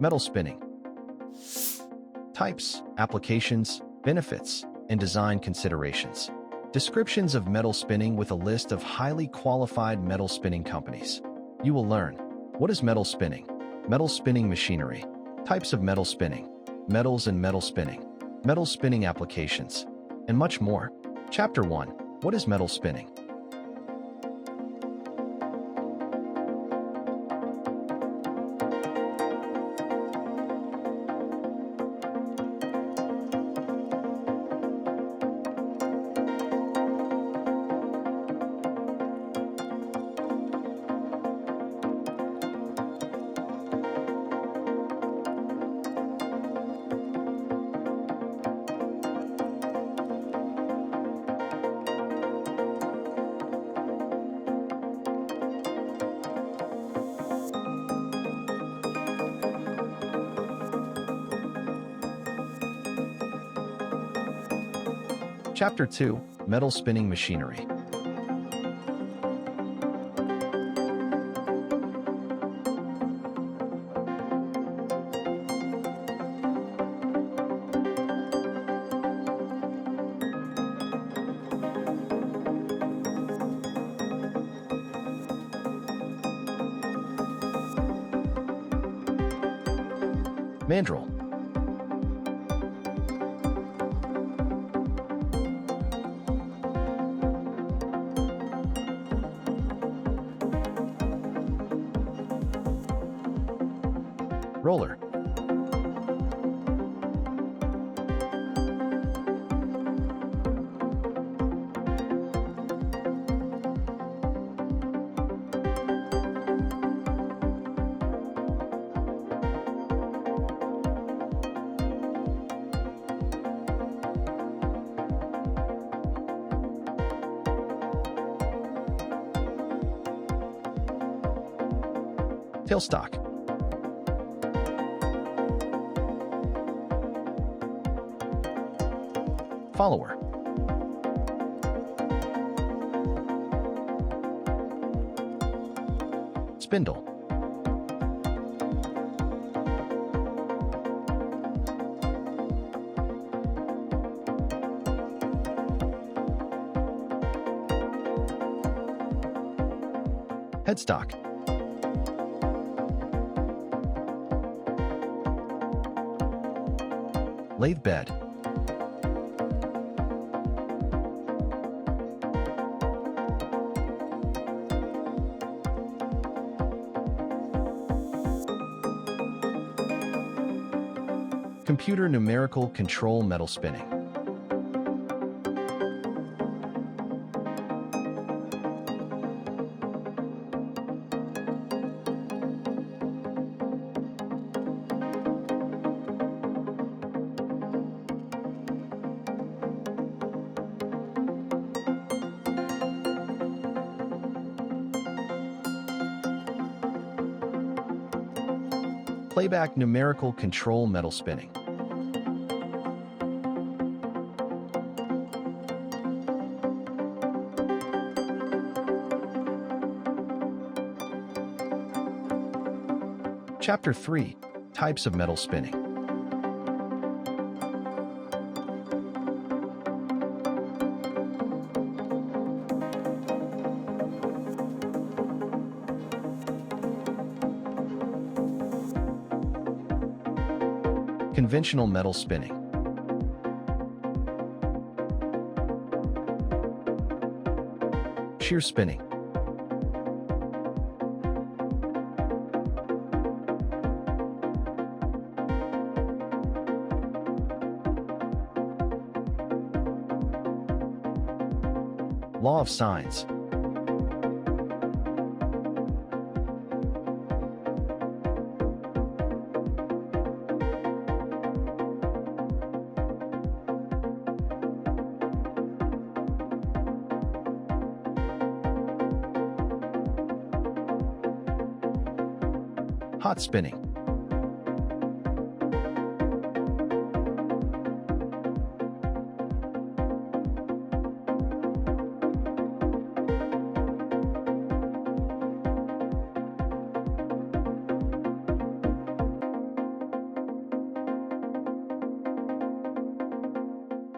Metal spinning. Types, applications, benefits, and design considerations. Descriptions of metal spinning with a list of highly qualified metal spinning companies. You will learn: what is metal spinning? Metal spinning machinery. Types of metal spinning. Metals and metal spinning. Metal spinning applications. And much more. Chapter 1. What is metal spinning? Chapter 2. Metal spinning machinery. Mandrel. Roller. Tailstock. Follower. Spindle. Headstock. Lathe bed. Computer numerical control metal spinning. Playback numerical control metal spinning. Chapter 3. Types of metal spinning. Conventional metal spinning. Shear spinning. Law of sines. Hot spinning.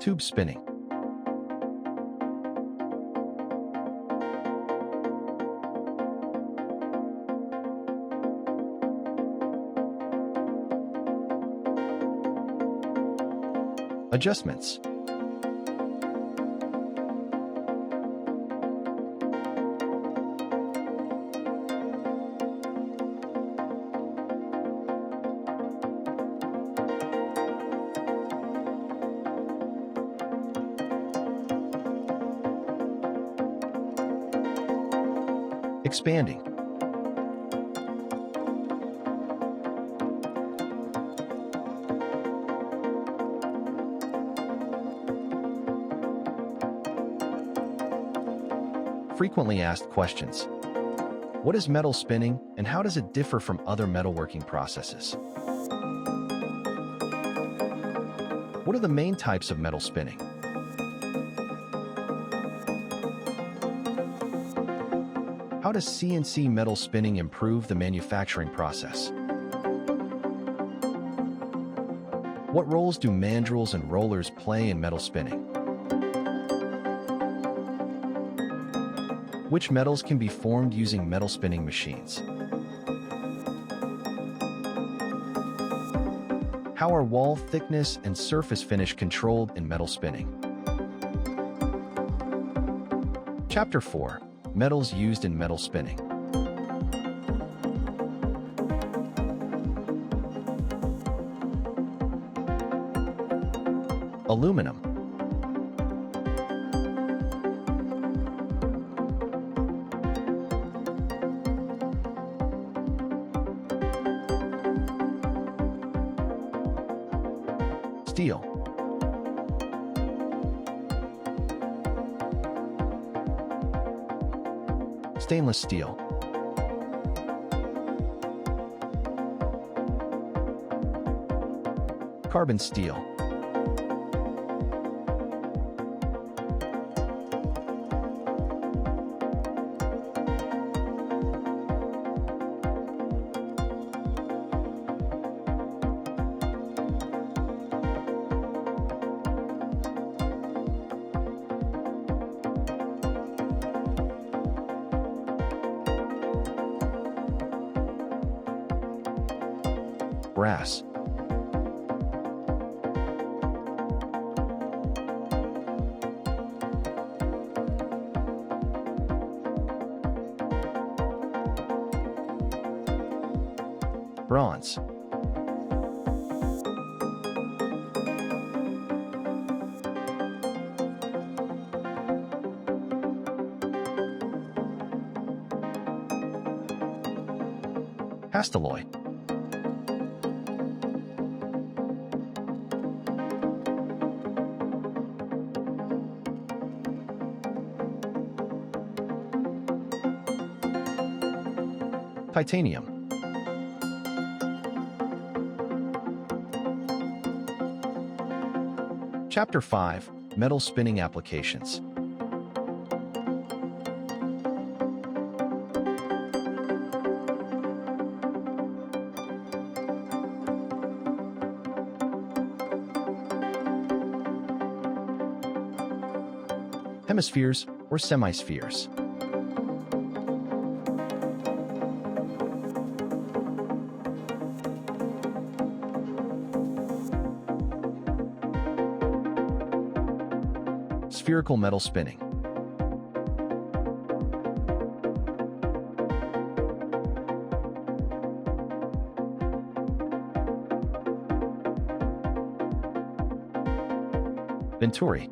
Tube spinning. Adjustments. Expanding. Frequently asked questions. What is metal spinning and how does it differ from other metalworking processes? What are the main types of metal spinning? How does CNC metal spinning improve the manufacturing process? What roles do mandrels and rollers play in metal spinning? Which metals can be formed using metal spinning machines? How are wall thickness and surface finish controlled in metal spinning? Chapter 4. Metals used in metal spinning. Aluminum. Steel. Stainless steel. Carbon steel. Brass. Bronze. Hastelloy. Titanium. Chapter 5. Metal spinning applications. Hemispheres or semispheres. Spherical metal spinning. Venturi.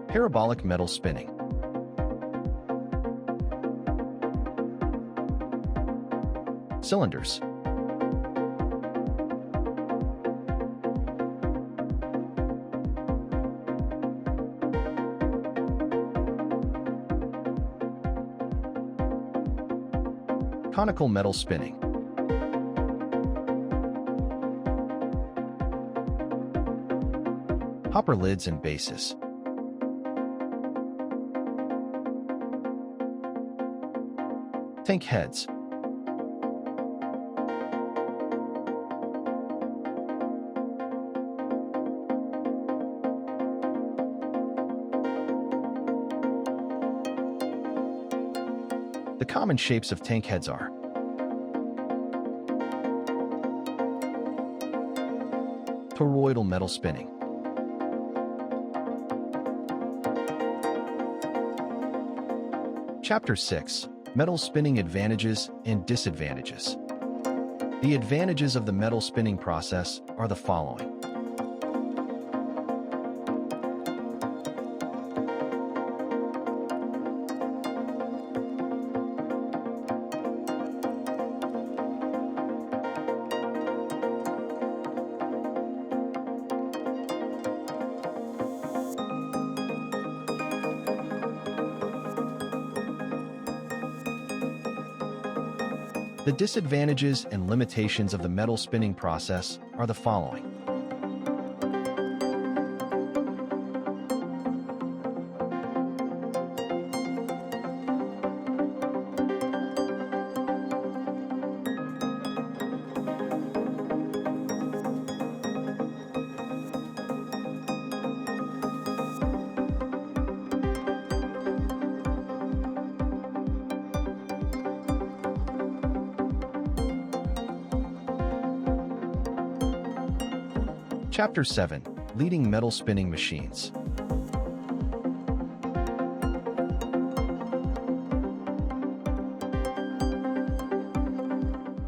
Parabolic metal spinning. Cylinders. Conical metal spinning. Hopper lids and bases. Tank heads. The common shapes of tank heads are toroidal metal spinning, Chapter 6. Metal spinning advantages and disadvantages. The advantages of the metal spinning process are the following. The disadvantages and limitations of the metal spinning process are the following. Chapter 7. Leading metal spinning machines.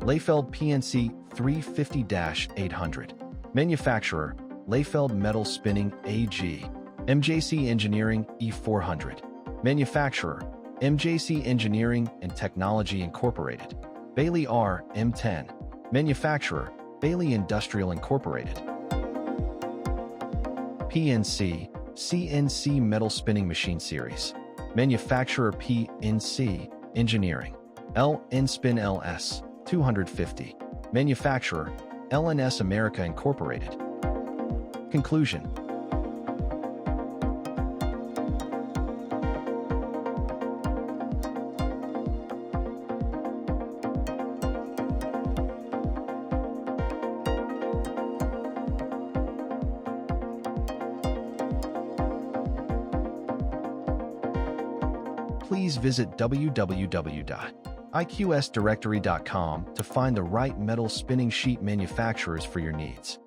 Leyfeld PNC 350-800. Manufacturer, Leyfeld Metal Spinning AG. MJC Engineering E400. Manufacturer, MJC Engineering and Technology Incorporated. Bailey R. M10. Manufacturer, Bailey Industrial Incorporated. PNC, CNC Metal Spinning Machine Series. Manufacturer PNC Engineering. LN-Spin LS 250. Manufacturer LNS America Incorporated. Conclusion. Please visit www.iqsdirectory.com to find the right metal spinning sheet manufacturers for your needs.